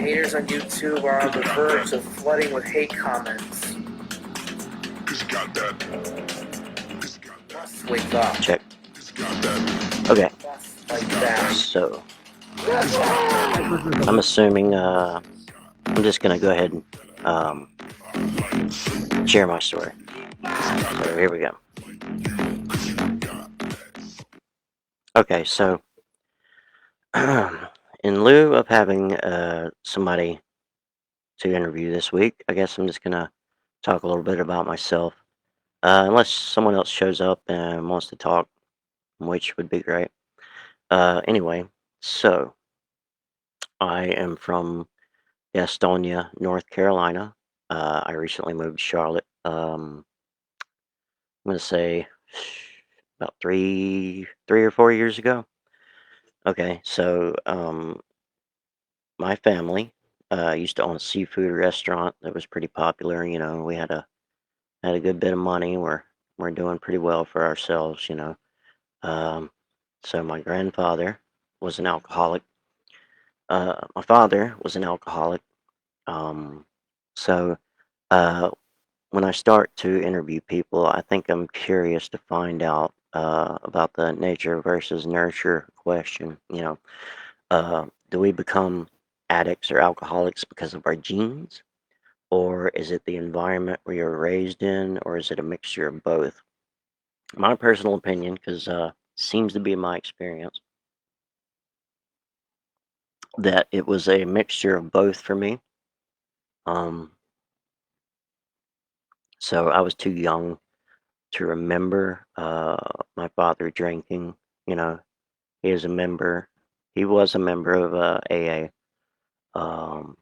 haters on YouTube are on the verge of flooding with hate comments. Must wake up. Check. Okay. Like that. So, I'm assuming, I'm just gonna go ahead and, share my story. So, here we go. Okay, so, in lieu of having, somebody to interview this week, I guess I'm just gonna talk a little bit about myself. Unless someone else shows up and wants to talk, which would be great. Anyway, so I am from Gastonia, North Carolina. I recently moved to Charlotte. I'm gonna say about three or 4 years ago. Okay, so my family used to own a seafood restaurant that was pretty popular. You know, we had a good bit of money. We're doing pretty well for ourselves. You know, um, so my grandfather was an alcoholic. My father was an alcoholic. Um, so uh, when I start to interview people, I think I'm curious to find out about the nature versus nurture question. You know, do we become addicts or alcoholics because of our genes? Or is it the environment we are raised in, or is it a mixture of both? My personal opinion, because seems to be my experience, that it was a mixture of both for me. Um, so I was too young to remember my father drinking. You know, he is a member. He was a member of AA. Um,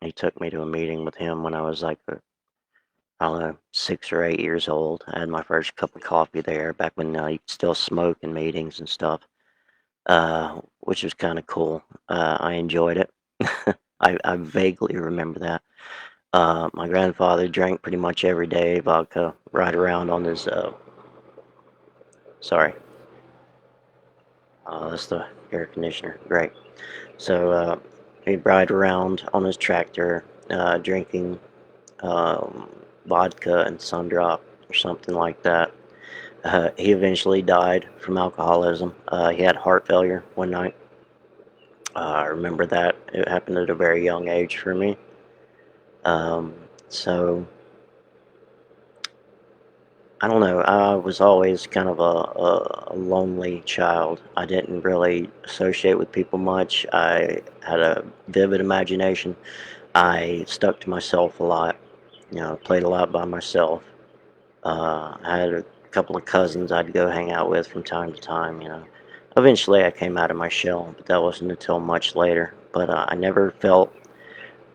he took me to a meeting with him when I was like, I don't know, 6 or 8 years old. I had my first cup of coffee there back when you could still smoke in meetings and stuff, which was kind of cool. I enjoyed it. I vaguely remember that. My grandfather drank pretty much every day vodka, ride around on his, sorry, that's the air conditioner. Great. So he'd ride around on his tractor, drinking um, vodka and Sundrop or something like that. He eventually died from alcoholism. He had heart failure one night. I remember that. It happened at a very young age for me. Um, so I don't know. I was always kind of a lonely child. I didn't really associate with people much. I had a vivid imagination. I stuck to myself a lot. You know, played a lot by myself. I had a couple of cousins I'd go hang out with from time to time. You know, eventually I came out of my shell, but that wasn't until much later. But I never felt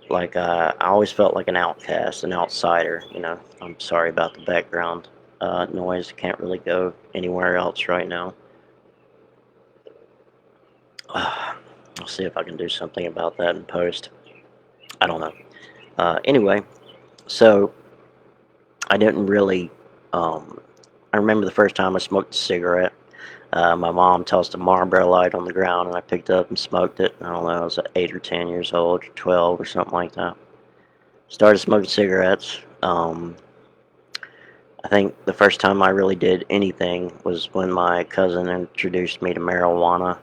like I always felt like an outcast, an outsider. You know, I'm sorry about the background noise. Can't really go anywhere else right now. I'll see if I can do something about that in post. I don't know. Anyway, so I didn't really. Um, I remember the first time I smoked a cigarette. My mom tossed a Marlboro light on the ground, and I picked it up and smoked it. I don't know, I was 8 or 10 years old, or 12, or something like that. Started smoking cigarettes. I think the first time I really did anything was when my cousin introduced me to marijuana,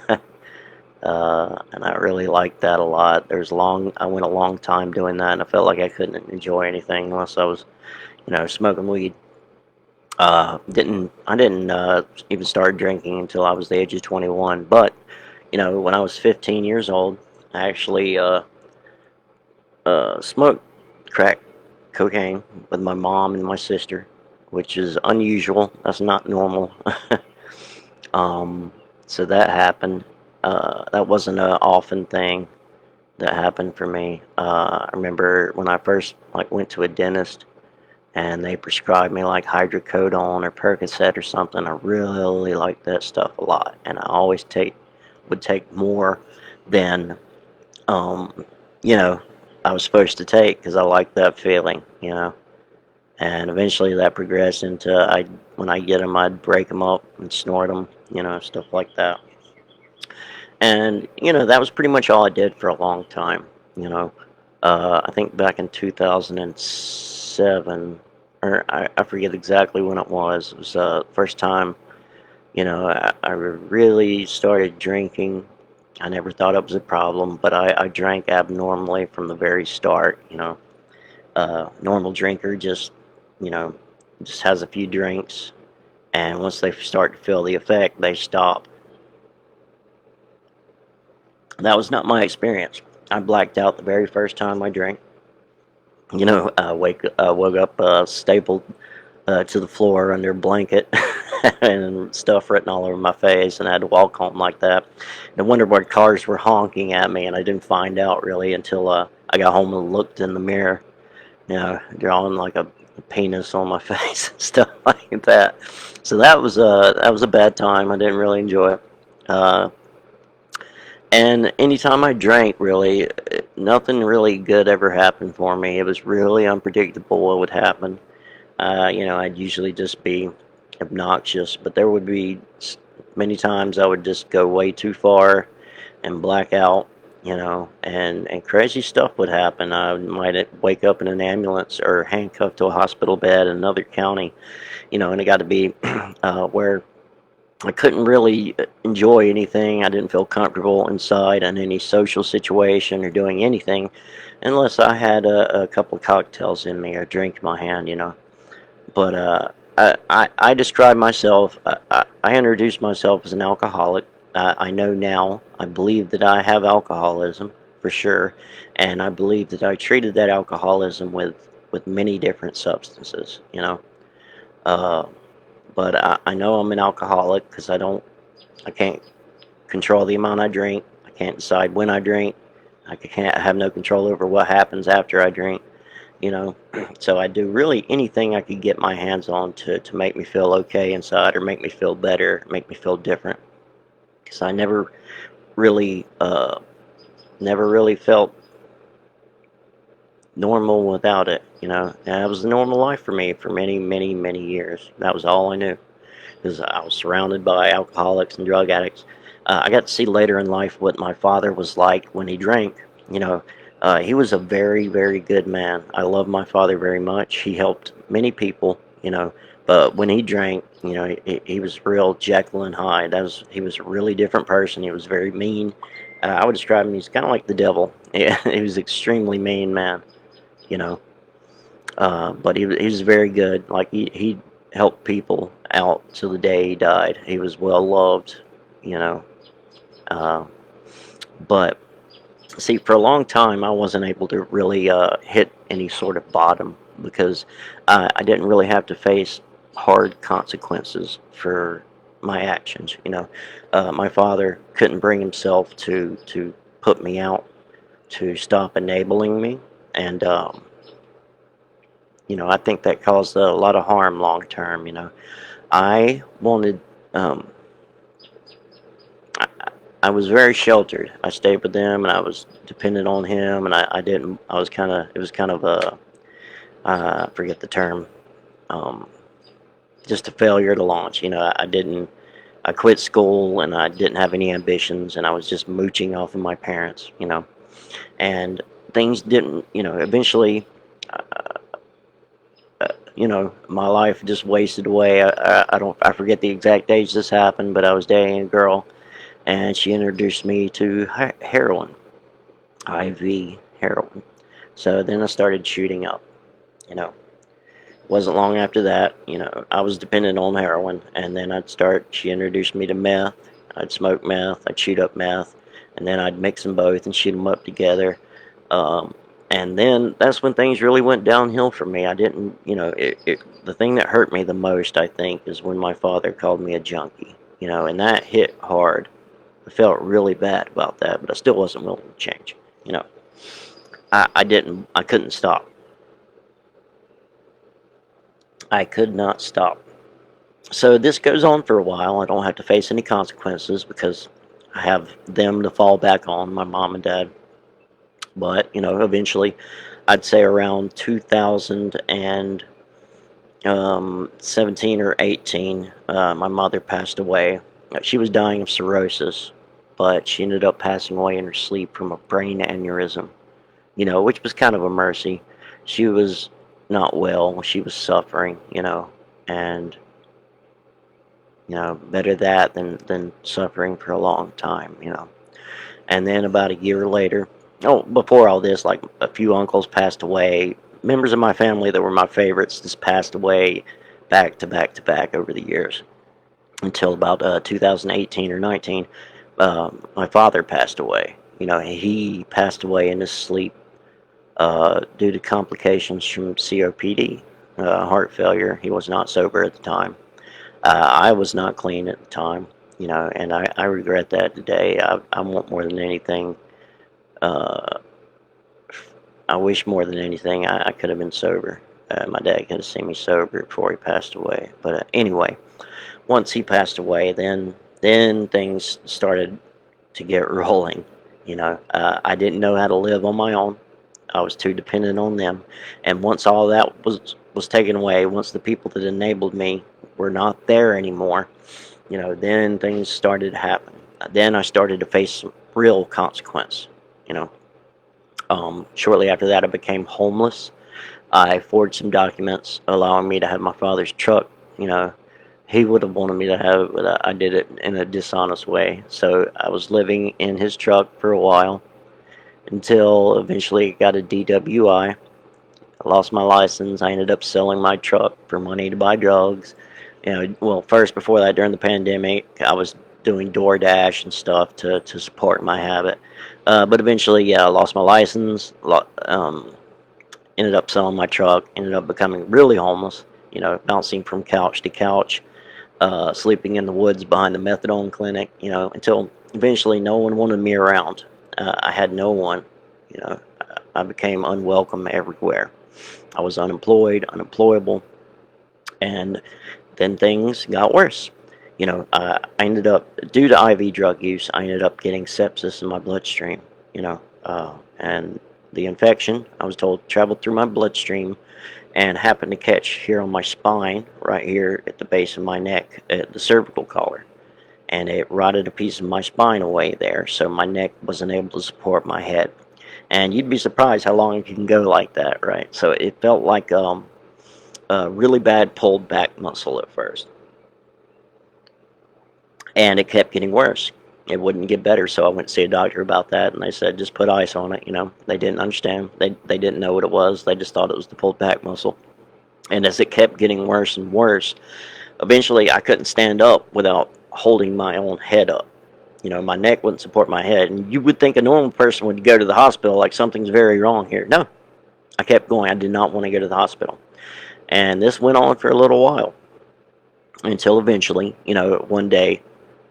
and I really liked that a lot. I went a long time doing that, and I felt like I couldn't enjoy anything unless I was, smoking weed. I didn't even start drinking until I was the age of 21. But when I was 15 years old, I actually smoked crack cocaine with my mom and my sister, which is unusual. That's not normal. um, so that happened. That wasn't an often thing that happened for me. I remember when I first went to a dentist and they prescribed me like hydrocodone or Percocet or something. I really liked that stuff a lot, and I always would take more than um, you know I was supposed to take because I liked that feeling. And eventually that progressed into when I get them, I'd break them up and snort them, stuff like that. And that was pretty much all I did for a long time. You know, I think back in 2007, or I forget exactly when it was. It was the first time, I really started drinking. I never thought it was a problem, but I drank abnormally from the very start. Normal drinker you know, just has a few drinks, and once they start to feel the effect, they stop. That was not my experience. I blacked out the very first time I drank. Woke up stapled to the floor under a blanket and stuff written all over my face, and I had to walk home like that. No wonder why cars were honking at me, and I didn't find out really until I got home and looked in the mirror, drawing like a penis on my face and stuff like that. So that was a bad time. I didn't really enjoy it. Uh, and anytime I drank, really, nothing really good ever happened for me. It was really unpredictable what would happen. I'd usually just be obnoxious, but there would be many times I would just go way too far and black out, and crazy stuff would happen. I might wake up in an ambulance or handcuffed to a hospital bed in another county, and it got to be where I couldn't really enjoy anything. I didn't feel comfortable inside in any social situation or doing anything unless I had a couple of cocktails in me or a drink in my hand. But I describe myself, I introduce myself as an alcoholic. I know now, I believe that I have alcoholism for sure, and I believe that I treated that alcoholism with many different substances. Uh, but I know I'm an alcoholic because I can't control the amount I drink. I can't decide when I drink. I have no control over what happens after I drink. you know. So I do really anything I could get my hands on to make me feel okay inside or make me feel better, make me feel different. Because I really, uh, never really felt normal without it. And that was the normal life for me for many, many, many years. That was all I knew because I was surrounded by alcoholics and drug addicts. I got to see later in life what my father was like when he drank. You know, he was a very, very good man. I love my father very much. He helped many people. But when he drank, he was real Jekyll and Hyde. He was a really different person. He was very mean. I would describe him. He's kind of like the devil. Yeah, he was extremely mean man. You know, but he was very good. Like he helped people out till the day he died. He was well loved, you know. Uh, but see, for a long time, I wasn't able to really hit any sort of bottom because I didn't really have to face hard consequences for my actions. My father couldn't bring himself to put me out, to stop enabling me, and I think that caused a lot of harm long term. I wanted, um, I, I was very sheltered. I stayed with them, and I was dependent on him, and I didn't. I was kind of. It was kind of a. I forget the term. Um, just a failure to launch. I didn't. I quit school, and I didn't have any ambitions, and I was just mooching off of my parents. And things didn't. Eventually. My life just wasted away. I don't. I forget the exact age this happened, but I was dating a girl, and she introduced me to heroin, IV heroin. So then I started shooting up. You know, wasn't long after that. I was dependent on heroin, and then I'd start. She introduced me to meth. I'd smoke meth. I'd shoot up meth, and then I'd mix them both and shoot them up together. Um, and then that's when things really went downhill for me. I didn't, the thing that hurt me the most, I think, is when my father called me a junkie, and that hit hard. I felt really bad about that, but I still wasn't willing to change. You know, I couldn't stop. I could not stop. So this goes on for a while. I don't have to face any consequences because I have them to fall back on, my mom and dad. But, eventually, I'd say around 2017 or 18, my mother passed away. She was dying of cirrhosis, but she ended up passing away in her sleep from a brain aneurysm. which was kind of a mercy. She was not well, she was suffering, and better that than suffering for a long time. And then about a year later, oh, before all this, like a few uncles passed away. Members of my family that were my favorites just passed away back to back to back over the years until about 2018 or 19. My father passed away. He passed away in his sleep due to complications from COPD, heart failure. He was not sober at the time. I was not clean at the time, and I regret that today. I want more than anything. Uh, I wish more than anything I could have been sober. My dad could have seen me sober before he passed away. But anyway, once he passed away, then things started to get rolling. I didn't know how to live on my own. I was too dependent on them. And once all that was taken away, once the people that enabled me were not there anymore, then things started to happen. Then I started to face some real consequence. You know, Shortly after that, I became homeless. I forged some documents allowing me to have my father's truck. He would have wanted me to have it, but I did it in a dishonest way. So I was living in his truck for a while until eventually I got a DWI. I lost my license. I ended up selling my truck for money to buy drugs. Well, first, before that, during the pandemic, I was doing DoorDash and stuff to support my habit. But eventually, yeah, I lost my license, ended up selling my truck, ended up becoming really homeless, bouncing from couch to couch, sleeping in the woods behind the methadone clinic, until eventually no one wanted me around. I had no one, you know, I became unwelcome everywhere. I was unemployed, unemployable, and then things got worse. I ended up, due to IV drug use, I ended up getting sepsis in my bloodstream, and the infection, I was told, traveled through my bloodstream and happened to catch here on my spine, right here at the base of my neck, at the cervical collar. And it rotted a piece of my spine away there, so my neck wasn't able to support my head. And you'd be surprised how long it can go like that, right? So it felt like a really bad pulled back muscle at first. And it kept getting worse. It wouldn't get better, so I went to see a doctor about that, and they said just put ice on it. They didn't understand. They didn't know what it was. They just thought it was the pulled back muscle. And as it kept getting worse and worse, eventually I couldn't stand up without holding my own head up. My neck wouldn't support my head, and you would think a normal person would go to the hospital like something's very wrong here. No, I kept going. I did not want to go to the hospital, and this went on for a little while until eventually, one day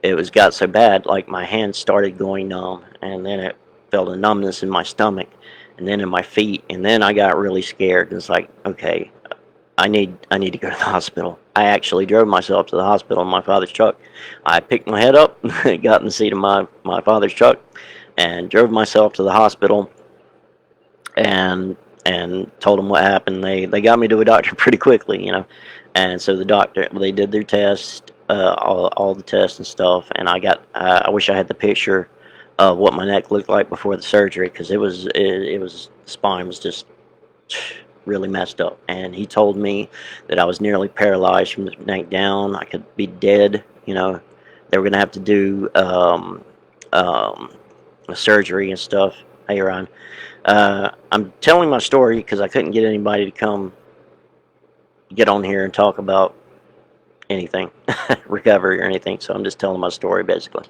it got so bad, like my hands started going numb, and then it felt a numbness in my stomach, and then in my feet, and then I got really scared. It's like, okay, I need to go to the hospital. I actually drove myself to the hospital in my father's truck. I picked my head up, got in the seat of my father's truck, and drove myself to the hospital, and told them what happened. They got me to a doctor pretty quickly. And so the doctor, they did their test, all the tests and stuff, and I wish I had the picture of what my neck looked like before the surgery, because the spine was just really messed up. And he told me that I was nearly paralyzed from the neck down. I could be dead. They were gonna have to do a surgery and stuff. Hey, Ron. I'm telling my story because I couldn't get anybody to come get on here and talk about anything, recovery or anything. So I'm just telling my story basically.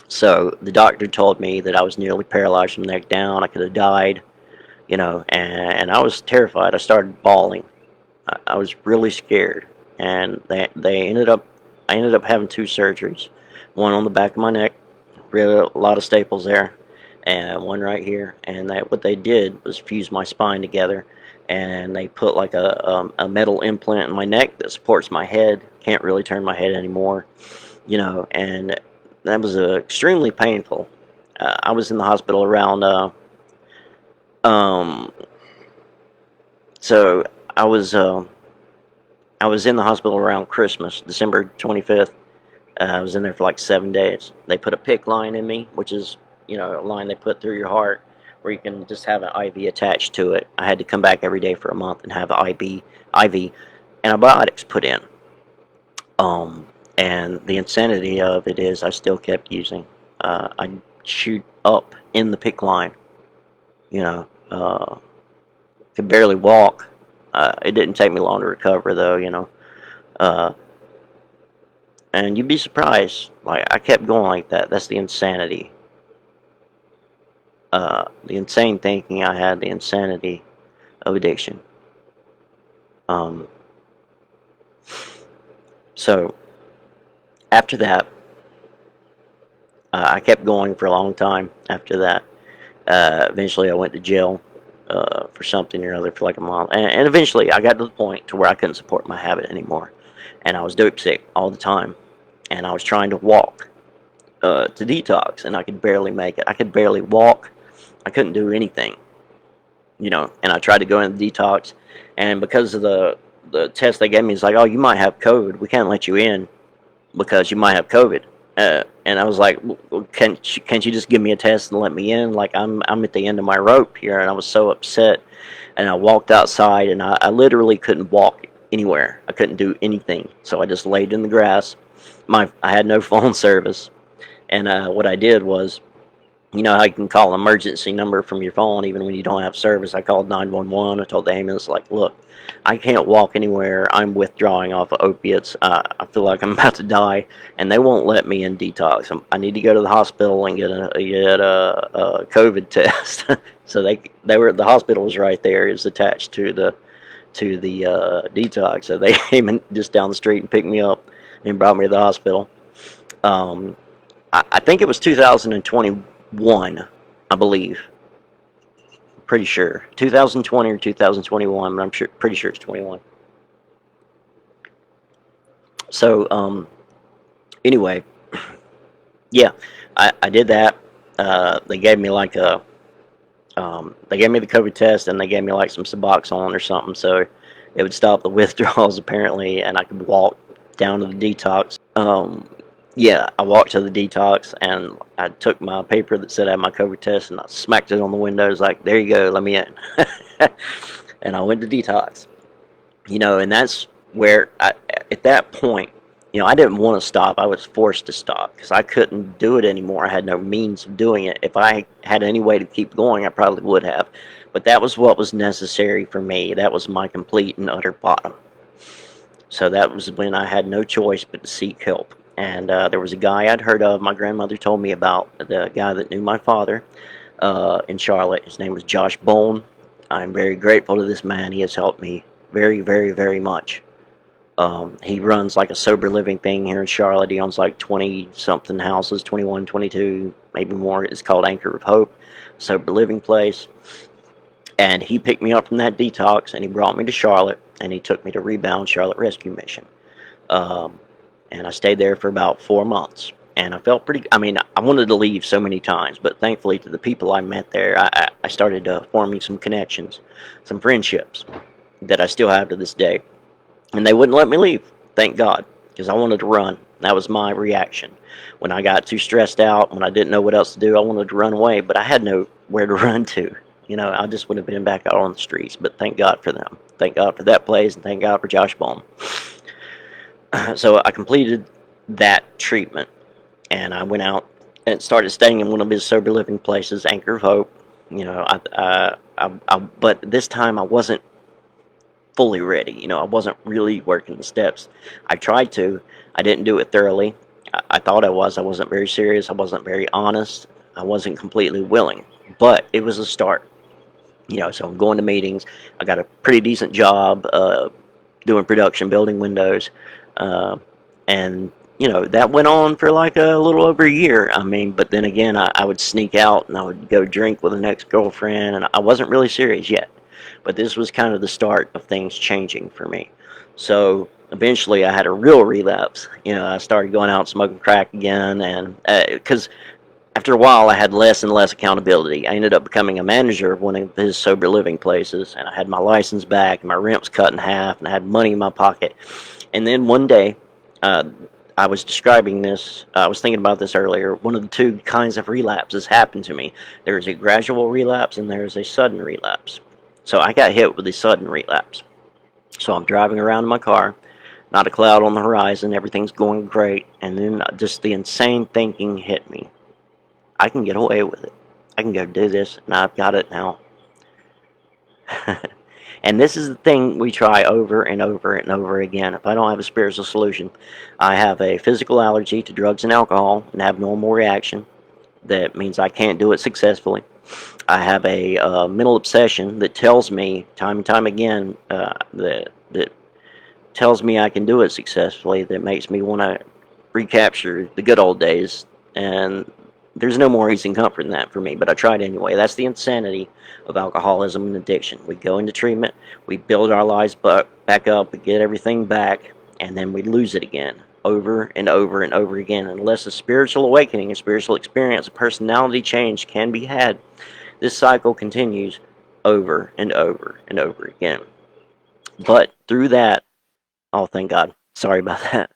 So the doctor told me that I was nearly paralyzed from the neck down. I could have died, and I was terrified. I started bawling. I was really scared, and they ended up. I ended up having two surgeries, one on the back of my neck, really a lot of staples there, and one right here. And what they did was fuse my spine together, and they put like a metal implant in my neck that supports my head. Can't really turn my head anymore, and that was extremely painful. I was in the hospital around. So I was in the hospital around Christmas, December 25th. I was in there for like 7 days. They put a PICC line in me, which is a line they put through your heart, where you can just have an IV attached to it. I had to come back every day for a month and have IV antibiotics put in. Um, and the insanity of it is, I still kept using. I shoot up in the PICC line. You know, could barely walk. It didn't take me long to recover, though. Uh, and you'd be surprised. Like, I kept going like that. That's the insanity. The insane thinking I had, the insanity of addiction. So after that, I kept going for a long time. After that, eventually I went to jail for something or other for like a month, and eventually I got to the point to where I couldn't support my habit anymore, and I was dope sick all the time, and I was trying to walk to detox, and I could barely make it. I could barely walk. I couldn't do anything, and I tried to go into detox, and because of the test they gave me, it's like, oh, you might have COVID. We can't let you in because you might have COVID. And I was like, well, can't you just give me a test and let me in? Like, I'm at the end of my rope here. And I was so upset. And I walked outside, and I literally couldn't walk anywhere. I couldn't do anything. So I just laid in the grass. I had no phone service. And what I did was, you know how you can call an emergency number from your phone even when you don't have service. I called 911. I told the ambulance, like, look, I can't walk anywhere. I'm withdrawing off of opiates. I feel like I'm about to die, and they won't let me in detox. I need to go to the hospital and get a COVID test. So the hospital was right there. It's attached to the detox. So they came in just down the street and picked me up and brought me to the hospital. I think it was 2021, I believe. Pretty sure 2020 or 2021, but I'm pretty sure it's 21. So anyway, yeah, I did that. They gave me like they gave me the COVID test, and they gave me like some Suboxone or something, so it would stop the withdrawals apparently, and I could walk down to the detox. Yeah, I walked to the detox, and I took my paper that said I had my COVID test, and I smacked it on the windows like, there you go, let me in. And I went to detox. And that's where, at that point, I didn't want to stop. I was forced to stop because I couldn't do it anymore. I had no means of doing it. If I had any way to keep going, I probably would have. But that was what was necessary for me. That was my complete and utter bottom. So that was when I had no choice but to seek help. And there was a guy I'd heard of. My grandmother told me about the guy that knew my father in Charlotte. His name was Josh Bone. I'm very grateful to this man. He has helped me very, very, very much. He runs like a sober living thing here in Charlotte. He owns like 20-something houses, 21, 22, maybe more. It's called Anchor of Hope, sober living place. And he picked me up from that detox, and he brought me to Charlotte, and he took me to Rebound Charlotte Rescue Mission. And I stayed there for about 4 months. And I felt I wanted to leave so many times, but thankfully to the people I met there, I started forming some connections, some friendships that I still have to this day. And they wouldn't let me leave, thank God, because I wanted to run. That was my reaction. When I got too stressed out, when I didn't know what else to do, I wanted to run away, but I had nowhere to run to. I just would have been back out on the streets, but thank God for them. Thank God for that place, and thank God for Josh Bone. So I completed that treatment, and I went out and started staying in one of his sober living places, Anchor of Hope. But this time I wasn't fully ready. I wasn't really working the steps. I tried to. I didn't do it thoroughly. I thought I was. I wasn't very serious. I wasn't very honest. I wasn't completely willing. But it was a start. So I'm going to meetings. I got a pretty decent job doing production, building windows. And that went on for like a little over a year. But then again, I would sneak out and I would go drink with an ex-girlfriend, and I wasn't really serious yet. But this was kind of the start of things changing for me. So eventually I had a real relapse. I started going out and smoking crack again, and because after a while I had less and less accountability. I ended up becoming a manager of one of his sober living places, and I had my license back, and my rent was cut in half, and I had money in my pocket. And then one day, I I was describing this. I was thinking about this earlier. One of the two kinds of relapses happened to me. There's a gradual relapse and there's a sudden relapse. So I got hit with a sudden relapse. So I'm driving around in my car, not a cloud on the horizon, everything's going great, and then just the insane thinking hit me. I can get away with it. I can go do this, and I've got it now. And this is the thing we try over and over and over again. If I don't have a spiritual solution, I have a physical allergy to drugs and alcohol, an abnormal reaction that means I can't do it successfully. I have a mental obsession that tells me time and time again that tells me I can do it successfully, that makes me want to recapture the good old days. And there's no more ease and comfort than that for me, but I tried anyway. That's the insanity of alcoholism and addiction. We go into treatment, we build our lives back up, we get everything back, and then we lose it again over and over and over again. Unless a spiritual awakening, a spiritual experience, a personality change can be had, this cycle continues over and over and over again. But through that, oh, thank God. Sorry about that.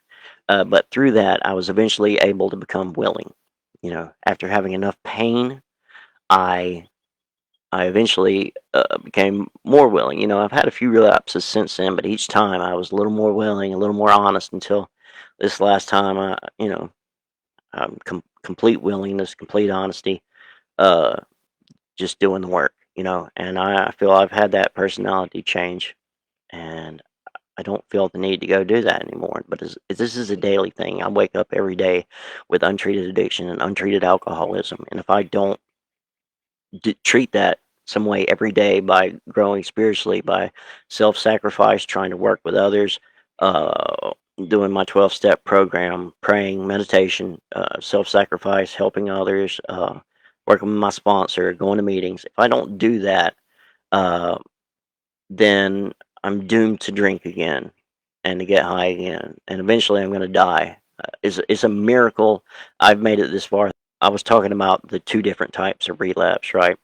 But through that, I was eventually able to become willing. After having enough pain, I I eventually became more willing. I've had a few relapses since then, but each time I was a little more willing, a little more honest until this last time. Complete willingness, complete honesty, uh, just doing the work. And I feel I've had that personality change, and I don't feel the need to go do that anymore. But this is a daily thing. I wake up every day with untreated addiction and untreated alcoholism, and if I don't treat that some way every day by growing spiritually, by self-sacrifice, trying to work with others, uh, doing my 12-step program, praying, meditation, self-sacrifice, helping others, working with my sponsor, going to meetings. If I don't do that, uh, then I'm doomed to drink again and to get high again, and eventually I'm going to die. It's a miracle I've made it this far. I was talking about the two different types of relapse, right?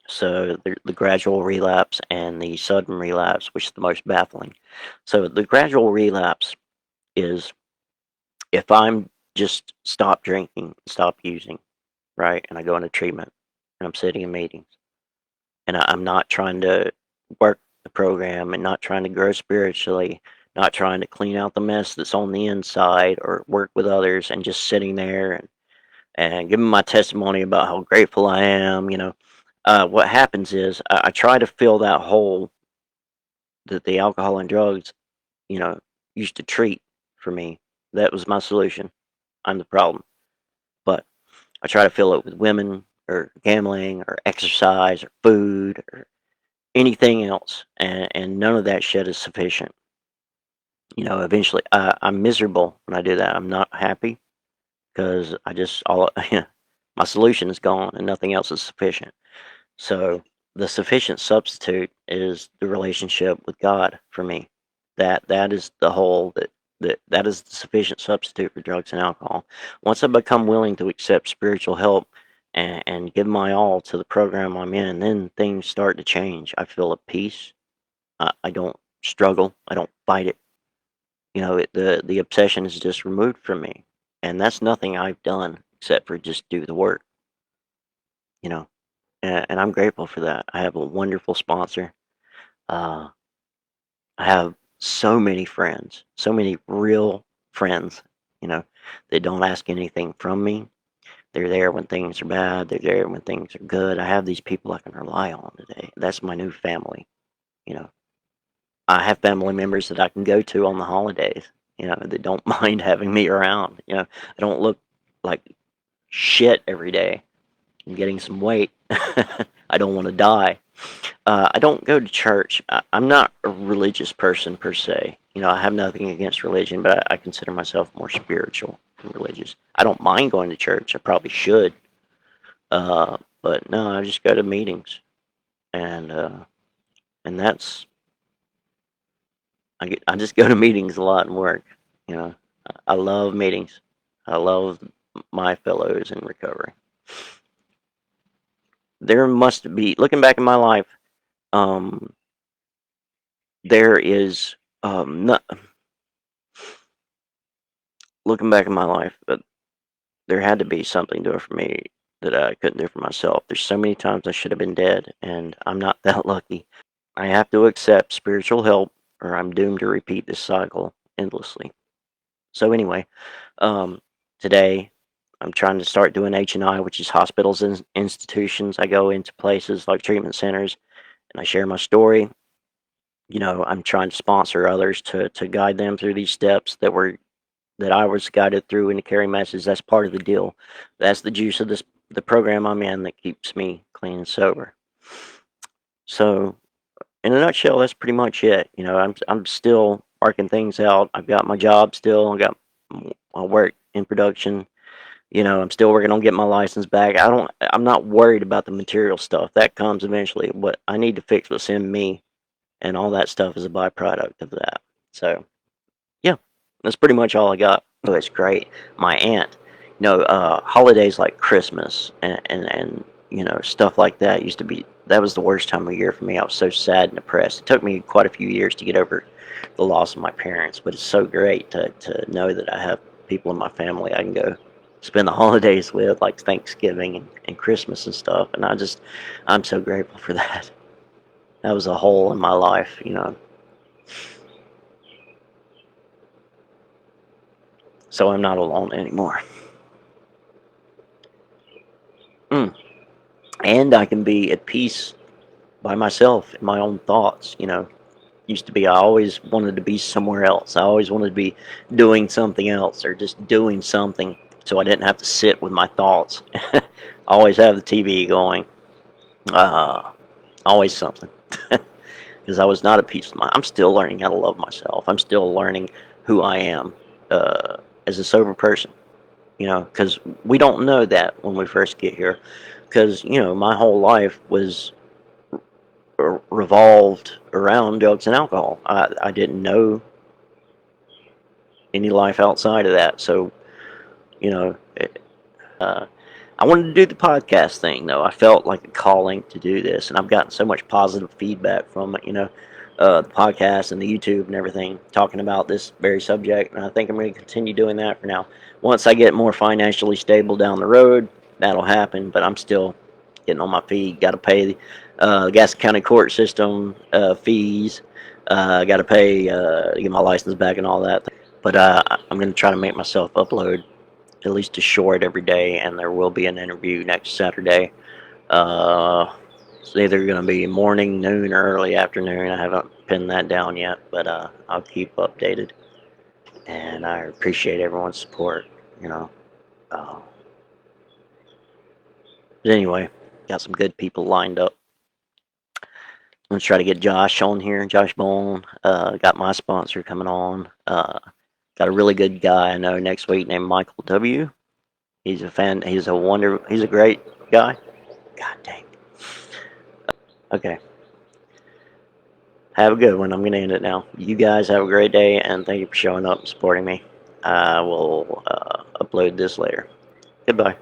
So the gradual relapse and the sudden relapse, which is the most baffling. So the gradual relapse is if I'm just stop drinking, stop using, right? And I go into treatment and I'm sitting in meetings and I'm not trying to work the program and not trying to grow spiritually, not trying to clean out the mess that's on the inside or work with others and just sitting there and giving my testimony about how grateful I am. What happens is I try to fill that hole that the alcohol and drugs, you know, used to treat for me. That was my solution. I'm the problem. But I try to fill it with women or gambling or exercise or food or anything else, and none of that shit is sufficient. Eventually, I'm miserable when I do that. I'm not happy because I just all my solution is gone and nothing else is sufficient. So the sufficient substitute is the relationship with God for me. That is the whole that is the sufficient substitute for drugs and alcohol. Once I become willing to accept spiritual help and give my all to the program I'm in, then things start to change. I feel at peace. I don't struggle. I don't fight it. The obsession is just removed from me, and that's nothing I've done except for just do the work. You know, and I'm grateful for that. I have a wonderful sponsor. Uh, I have so many friends, so many real friends. You know, that don't ask anything from me. They're there when things are bad. They're there when things are good. I have these people I can rely on today. That's my new family. You know, I have family members that I can go to on the holidays. That don't mind having me around. I don't look like shit every day. I'm getting some weight. I don't want to die. I don't go to church. I'm not a religious person per se. I have nothing against religion, but I consider myself more spiritual than religious. I don't mind going to church. I probably should. But no, I just go to meetings, and that's I just go to meetings a lot and work. You know, I love meetings. I love my fellows in recovery. There must be, looking back in my life, um, there is not, looking back in my life, there had to be something to it for me that I couldn't do for myself. There's so many times I should have been dead, and I'm not that lucky. I have to accept spiritual help, or I'm doomed to repeat this cycle endlessly. So anyway, um, today I'm trying to start doing H&I, which is hospitals and institutions. I go into places like treatment centers, and I share my story. I'm trying to sponsor others to guide them through these steps that I was guided through in the carry message. That's part of the deal. That's the juice of the program I'm in that keeps me clean and sober. So in a nutshell, that's pretty much it. I'm still working things out. I've got my job still. I work in production. I'm still working on getting my license back. I'm not worried about the material stuff. That comes eventually. What I need to fix what's in me, and all that stuff is a byproduct of that. So yeah, that's pretty much all I got. Oh, it's great. My aunt, holidays like Christmas and stuff like that that was the worst time of year for me. I was so sad and depressed. It took me quite a few years to get over the loss of my parents, but it's so great to know that I have people in my family I can go spend the holidays with, like Thanksgiving and Christmas and stuff. And I'm so grateful for that. That was a hole in my life. So I'm not alone anymore. Mm. And I can be at peace by myself in my own thoughts. Used to be, I always wanted to be somewhere else. I always wanted to be doing something else, or just doing something so I didn't have to sit with my thoughts. Always have the TV going. Uh, Always something. Because I was not at peace with I'm still learning how to love myself. I'm still learning who I am as a sober person. Because we don't know that when we first get here. Because, my whole life was revolved around drugs and alcohol. I didn't know any life outside of that. So, you know, I wanted to do the podcast thing, though. I felt like a calling to do this, and I've gotten so much positive feedback from it, the podcast and the YouTube and everything, talking about this very subject, and I think I'm going to continue doing that for now. Once I get more financially stable down the road, that'll happen, but I'm still getting on my feet. Got to pay the Gaston County court system fees. Got to pay to get my license back and all that. But I'm going to try to make myself upload at least a short every day, and there will be an interview next Saturday. It's either going to be morning, noon, or early afternoon. I haven't pinned that down yet, but I'll keep updated. And I appreciate everyone's support. You know. Uh, but anyway, got some good people lined up. I'm gonna try to get Josh on here. Josh Bone. Got my sponsor coming on. Got a really good guy I know next week named Michael W. He's a fan. He's a great guy. God dang. Okay. Have a good one. I'm going to end it now. You guys have a great day, and thank you for showing up and supporting me. I will upload this later. Goodbye.